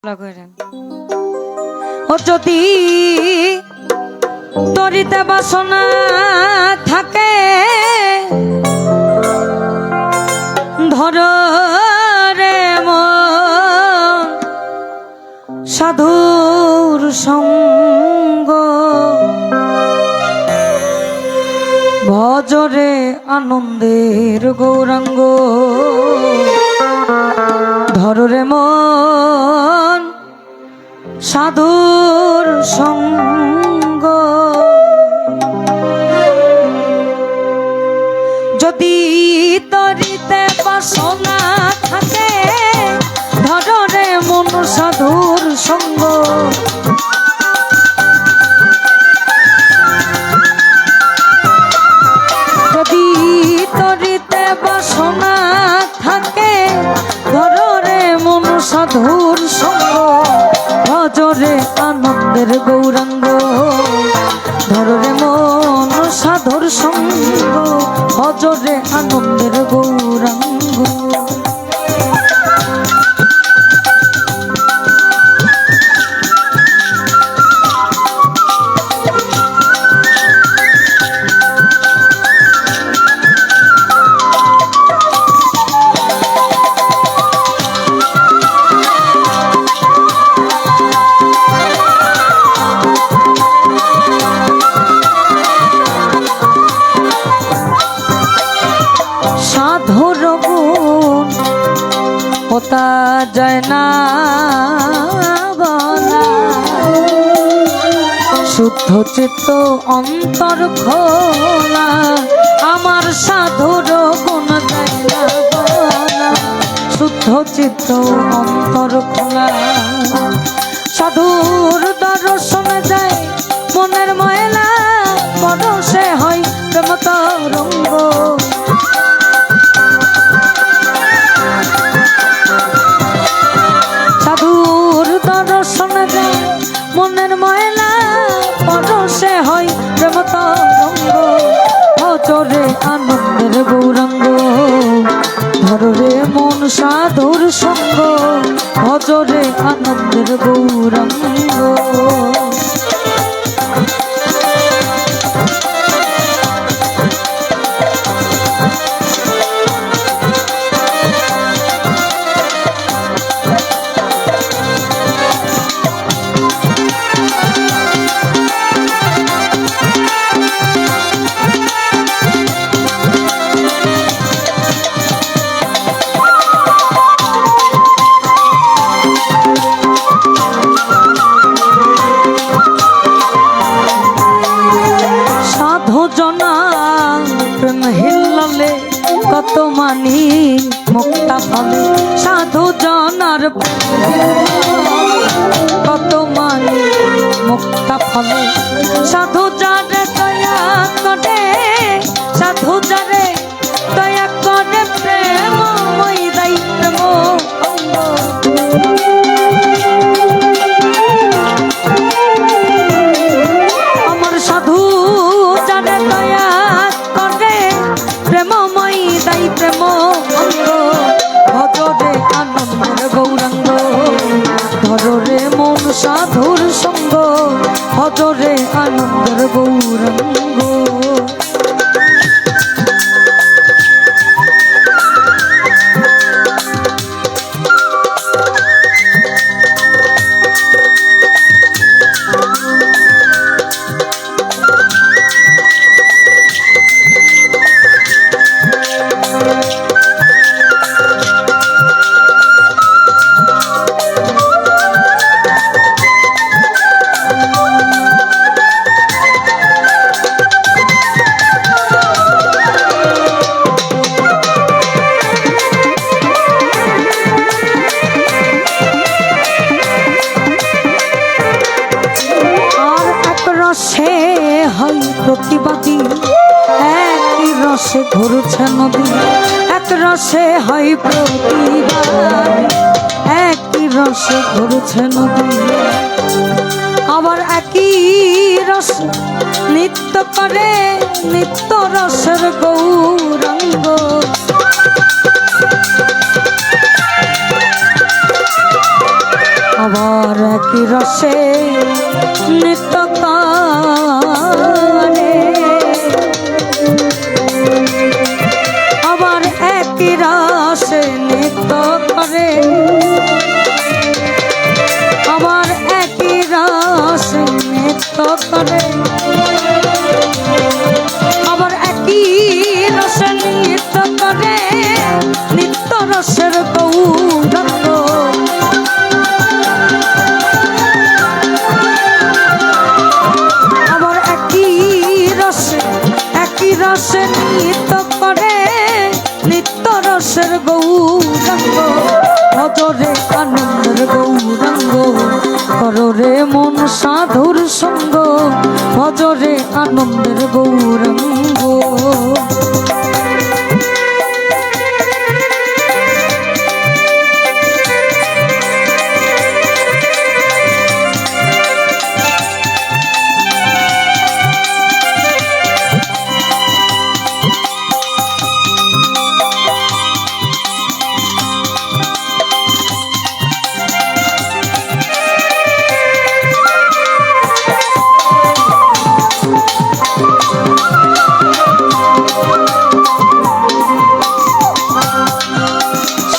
ও যদি তরিতে বাসনা থাকে ধর রে মন সাধুর সঙ্গ ভজরে আনন্দের গৌরাঙ্গ ধর রে মন সাধুর সঙ্গ যদি তরিতে বাসনা থাকে ধর রে মন সাধুর সঙ্গ যদি তরিতে বাসনা থাকে ধর রে মন সাধুর সঙ্গ ভজরে আনন্দের গৌরাঙ্গ ধর রে মন সাধুর সঙ্গ ভজরে আনন্দের গৌরাঙ্গ পোতা যায় না বলা শুদ্ধ চিত্ত অন্তর খোলা আমার সাধুর গুণ যায় না বলা শুদ্ধ চিত্ত অন্তর খোলা সাধুর দর্শনে যায় মনের ময়লা পরশে হয় প্রেম তরঙ্গ সাধুর দর্শনে যায় মনের ময়লা পরশে হয় প্রেম তরঙ্গ ভজরে আনন্দের গৌরাঙ্গ ধর রে মন সাধুর সঙ্গ ভজরে আনন্দের গৌরাঙ্গ কত মানি মুক্তা ফলে সাধু জনার কত মানি মুক্তা ফলে সাধু যারে দয়া করে সাধু যারে দয়া করে প্রেম মই দাই প্রেম আমার সাধু যারে দয়া করে প্রেমময় দাই প্রেম অঙ্গ ভজরে আনন্দের গৌরাঙ্গ ধর রে মন সাধুর সঙ্গ ভজরে আনন্দের গৌরাঙ্গ প্রতিবাদী একই রসে ঘুরছে নদী এক রসে হয় প্রতিবাদ একই রসে ঘুরছে নদী আবার একই রস নিত্য করে নিত্য রসের গৌরাঙ্গ আবার একই রসে নৃত্য করে, আবার একই রসে নৃত্য করে, আবার একই রসে নৃত্য করে, আবার একই রসে নৃত্য করে, নিত্য রসের গৌরাঙ্গ। আবার একই রসে নৃত্য করে, নিত্য রসের গৌরাঙ্গ। ভজরে আনন্দের গৌরাঙ্গ, কররে মন সাধুর সঙ্গ, ভজরে আনন্দের গৌরাঙ্গ।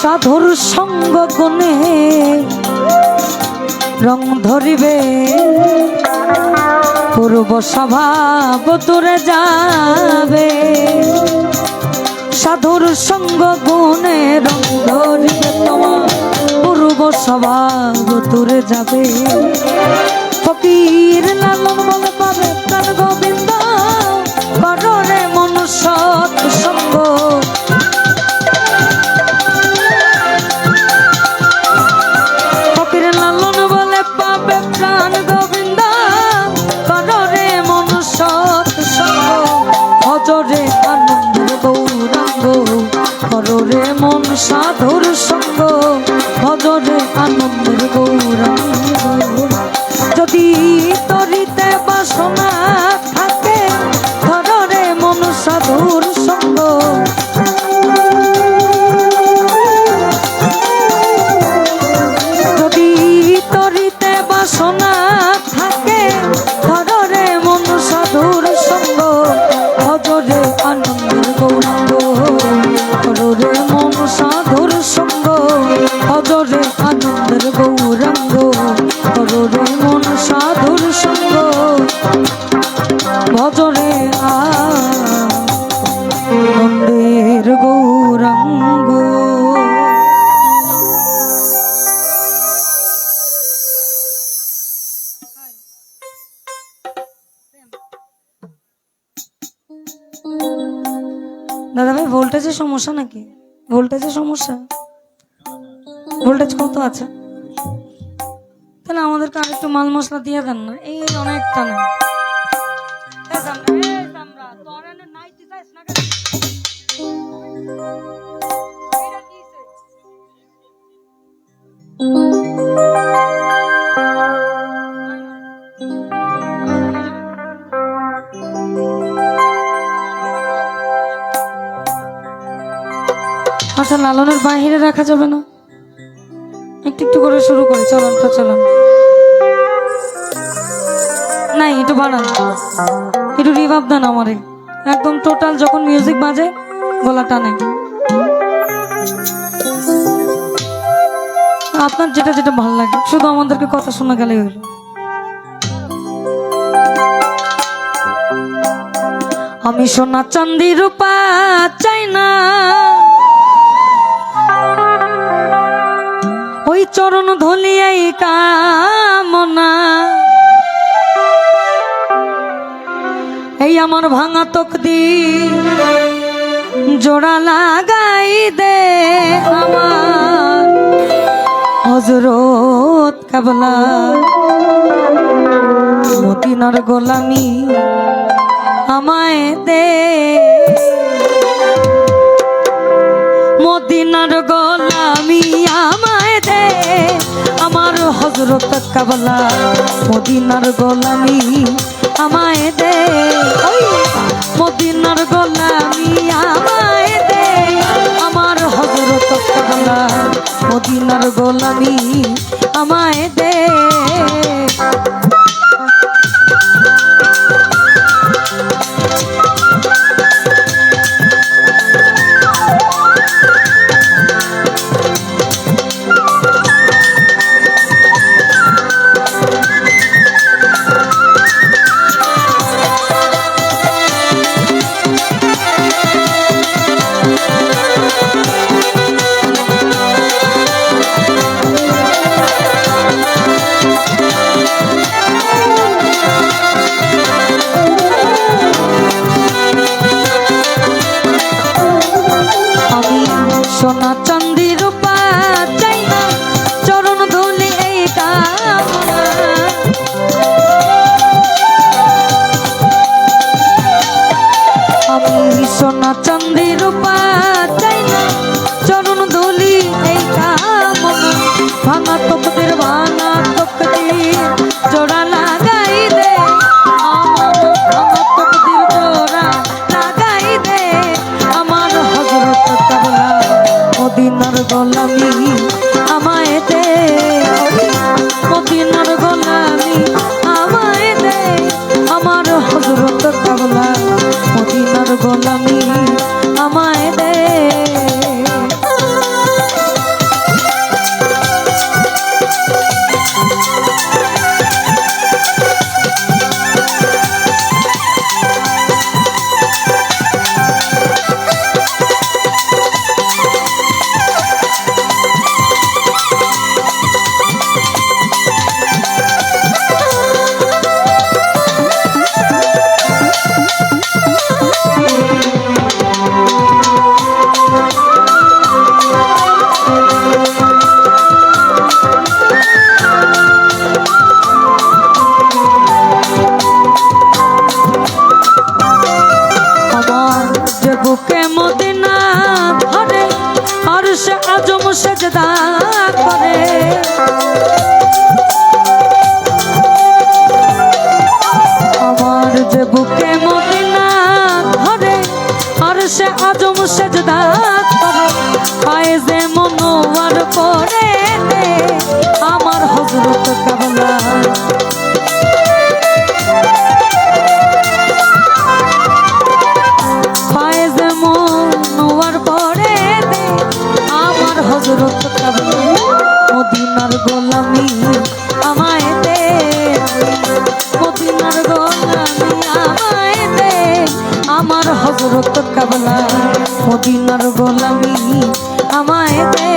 সাধুর সঙ্গ গুণে রং ধরিবে, পূর্ব স্বভাব দূরে যাবে। সাধুর সঙ্গ গুণে রং ধরিবে, তোমার পূর্ব স্বভাব দূরে যাবে। ফকির লালন বলে পাবে প্রাণ গোবিন্দ, কররে মন সৎ সঙ্গ। লালন বলে পাবে প্রাণ গোবিন্দ, কররে মন সৎ সঙ্গ। ভজরে আনন্দের গৌরাঙ্গ, কররে মন সাধুর সঙ্গ, ভজরে আনন্দের গৌরাঙ্গ। যদি তরিতে বাসনা থাকে, কররে মন সাধুর সঙ্গ। বাসনা থাকে, ধরে মন সাধুর সঙ্গ, ভজরে আনন্দের গৌরাঙ্গ। ধরে মন সাধুর সঙ্গ, ভজরে আনন্দের গৌরাঙ্গ। ধরে মন সাধুর সঙ্গ, ভজরে আনন্দের গৌরাঙ্গ। দাদা ভাই ভোল্টেজের সমস্যা নাকি? ভোল্টেজের সমস্যা? ভোল্টেজ কত আছে? তাহলে আমাদেরকে আরেকটু মাল মশলা দিয়ে দেন না, এই অনেকটা না। আচ্ছা, লালনের বাহিরে রাখা যাবে না? একটু একটু করে শুরু করে চলুন তো, চলুন। নাই, একটু বাড়ান, একটু রিভার্ব দেন আমারে। একদম টোটাল যখন মিউজিক বাজে গলা টানে। আপনার যেটা যেটা ভালো লাগে, শুধু আমাদেরকে কথা শোনা গেলেই হলো। আমি সোনা চাঁদি রূপা চাই না, ওই চরণ ধলিয়াই কামনা। এই আমার ভাঙা তকদির জোড়া লাগাই দে আমার হযরত কাবলা। মদিনার গোলামি আমায় দে, মদিনার গোলামি আমায় দে আমার হযরত কাবলা। মদিনার গোলামি আমায় দে, মদিনার গোলামি আমায় দে আমার হযরত কাবলা। মদিনার গোলামি আমায় দে। সোনা চাঁদি রূপা চাই না, চরণ ধুলি এই কামনা। আমি সোনা চাঁদি রূপা চাই না, চরণ ধুলি এই কামনা। ভাঙা তকদের ভাঙা তকদির জোড়া লাগাই দে আমার, ভাঙা তকদির জোড়া লাগাই দে আমার হযরত কাবলা মদিনার গোলামি আমায় দে। মদিনার গোলামি আমায় দে আমার হযরত কাবলা মদিনার গোলামি আমায় দে। বুকে মদিনা ধরে আরশ আজম সেজদা করে। আমার যে বুকে মদিনা ধরে আরশ আজম সেজদা করে, পায়ে যে মনোয়ার পরে দে আমার হযরত কাবলা। হযরত কাবলা মদিনার গোলামি আমায় দে। মদিনার গোলামি আমায় দে আমার হযরত কাবলা মদিনার গোলামি আমায় দে।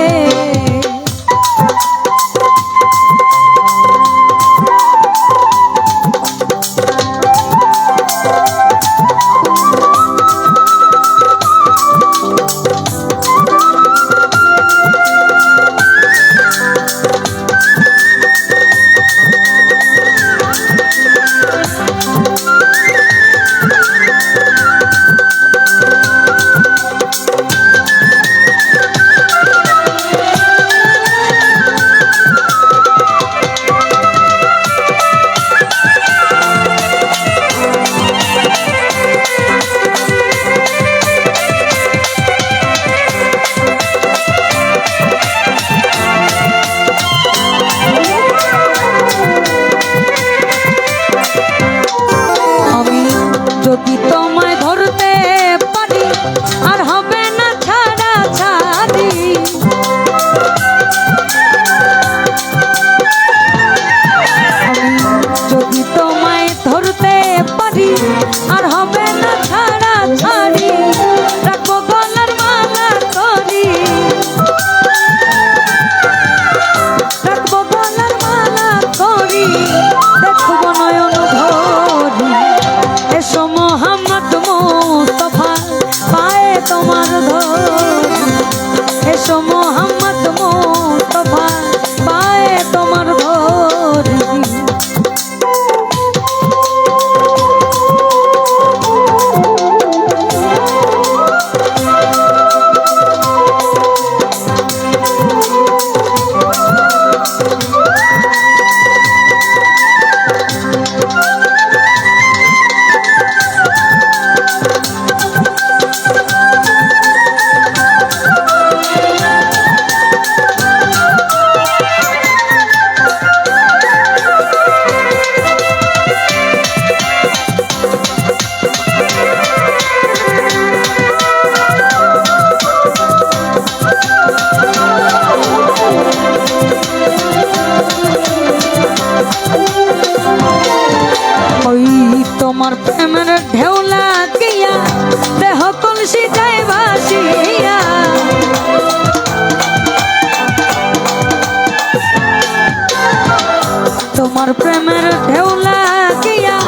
তোমার প্রেমের ঢেউ লাগিয়া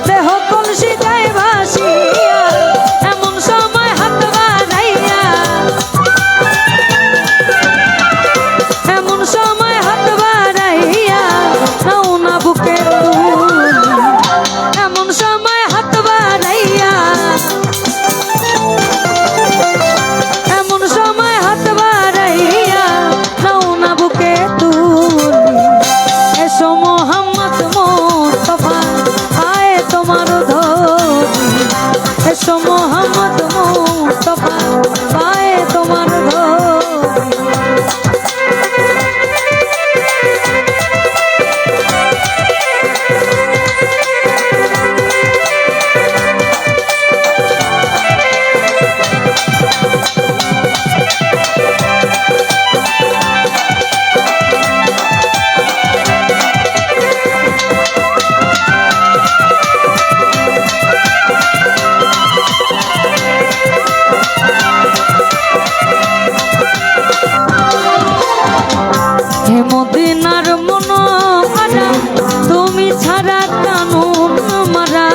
দেহ কলসি যায় ভাসিয়া এমন সময় হাত বাড়াইয়া এমন সময় হাত বাড়াইয়া নাও না বুকে তুলি এমন সময় হাত বাড়াইয়া এমন সময় হাত বাড়াইয়া নাও না বুকে তুলি এসো মোহাম্মদ মুস্তাফা আয় তোমার ধরি এসো মোহাম্মদ মুস্তাফা আয় তোমার ধরি হে মদিনার মনোহরা তুমি ছাড়া কানুন মারা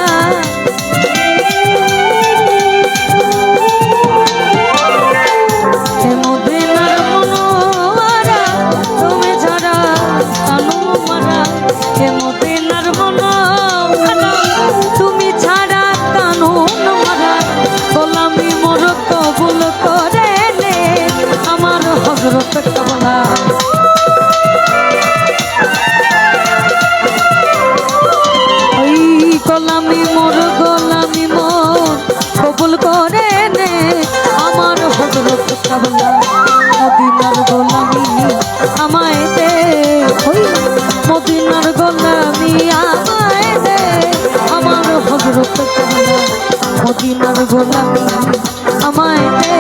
হে মদিনার মনোহরা তুমি ছাড়া কানুন মারা হে মদিনার মনোহরা তুমি ছাড়া কানুন মারা গোলামি মোর কবুল করে নে আমার হযরত কাবলা গোলামি মোর কবুল করে নে আমার হযরত কাবলা মদিনার গোলামি আমায় দে ওই মদিনার গোলামি আমায় দে আমার হযরত কাবলা মদিনার গোলামি আমায় দে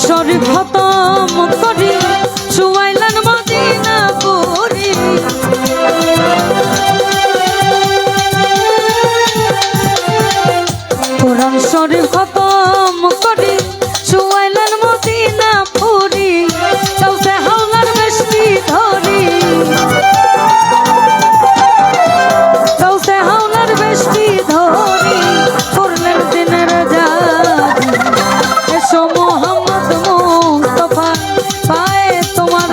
শরীফ খতম করি শুয়াইলেন মদিনা পুরি কোরআন শরীফ খতম করি শুয়াইলেন মদিনা পুরি চলছে হাওলার বেশি ধরি চলছে হাওলার বেশি ধরি করলেন দিনের জারি এসো মোহাম্মদ মুস্তাফা পায়ে তোমার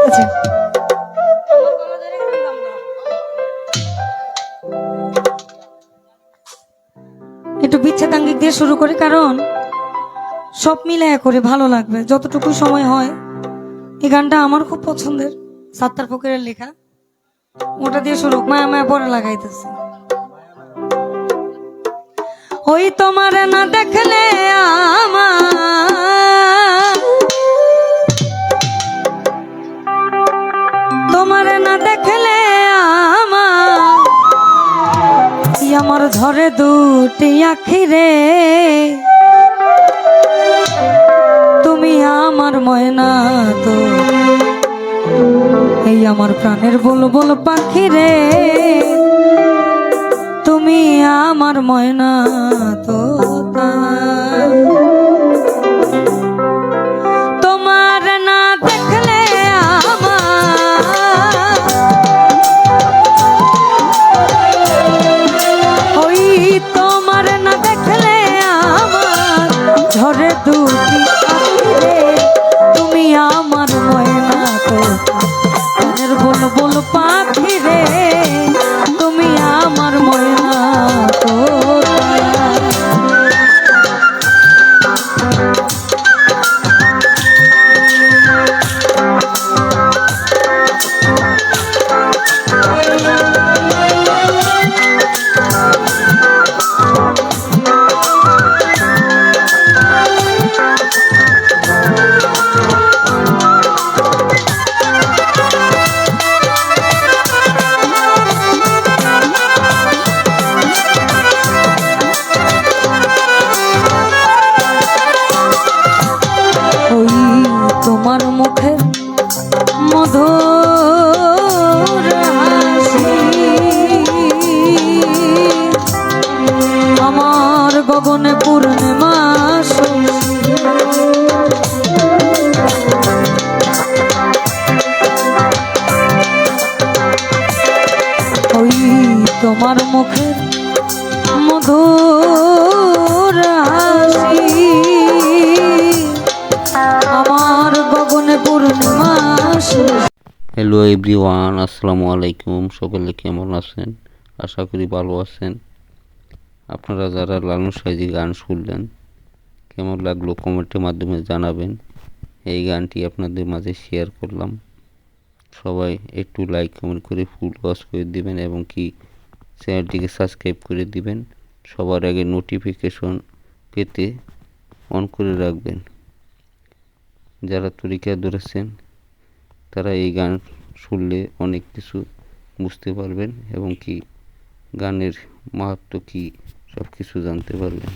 আচ্ছা, আমার গলা ধরে কেন গান গাও? একটু বিচ্ছেদাঙ্গিক দিয়ে শুরু করি, কারণ সব মিলে করে ভালো লাগবে যতটুকু সময় হয়। এই গানটা আমার খুব পছন্দের, সাত্তার ফকিরের লেখা। ওটা দিয়ে শুরু, মায়া মায়া পরে লাগাইতেছে। ওই তোমার না দেখলে তোমার না দেখলে আমার ঝরে দুটি আখি রে, তুমি আমার ময়না তো, এই আমার প্রাণের বুলবুল পাখি রে, তুমি আমার ময়না তো। তোমার না দেখলে ওই তোমার না দেখলে আমার ঝরে দুটি আখি রে, তুমি আমার ময়না তো, প্রাণের বুলবুল পাখি রে, তুমি আমার ময়না তো। তোমার মুখের মধুর হাসি আমার গগনে পূর্ণিমা শশী, ওই তোমার মুখের মধুর হাসি আমার গগনে পূর্ণিমা। হ্যালো এভরিওয়ান, আসসালামু আলাইকুম। সকলে কেমন আছেন? আশা করি ভালো আছেন। আপনারা যারা লালন সাইজি গান শুনলেন, কেমন লাগলো কমেন্টের মাধ্যমে জানাবেন। এই গানটি আপনাদের মাঝে শেয়ার করলাম। সবাই একটু লাইক কমেন্ট করে ফুল ওয়াচ করে দিবেন এবং কি চ্যানেলটিকে সাবস্ক্রাইব করে দিবেন। সবার আগে নোটিফিকেশন পেতে অন করে রাখবেন। যারা তরিকা ধরেছেন তারা এই গান শুনলে অনেক কিছু বুঝতে পারবেন এবং কি গানের মাহাত্ম্য কী সব কিছু জানতে পারবেন।